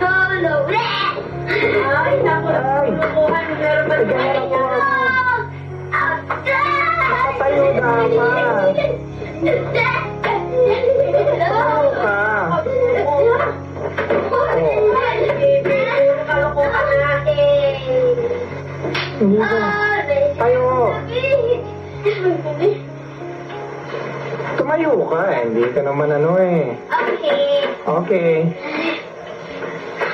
Solo. Ay, naku. Lulukuhan. Meron ba niya? Tayo dapat. Tayo ka. Kalukuhan natin. Hindi ka. Tayo. Tumayo ka. Hindi ka naman ano eh. Okay. Okay.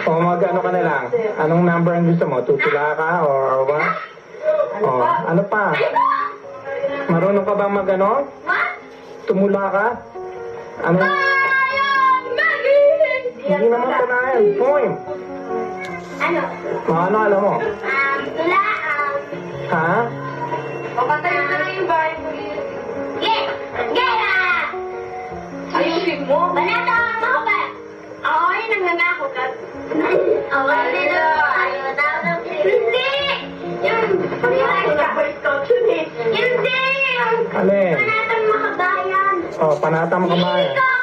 O mag-ano ka na lang. Anong number ang gusto mo? Tutula ka or what? O, ano pa? Marunong ka bang mag-ano? What? Tumula ka? Ano? Hindi naman ka na yan. Poem. Ano? Ano alam mo? Tula, Ha? papatayin na lang yung bahay mo. Yes! Gera! Ayusin mo? Banata ako ba? Ako yung nagnanako ka. Ako din na. Ayaw daw ng hindi! Yung hindi! Yung Alin? panatang makabayan. O, panatang kabayan. Ikaw!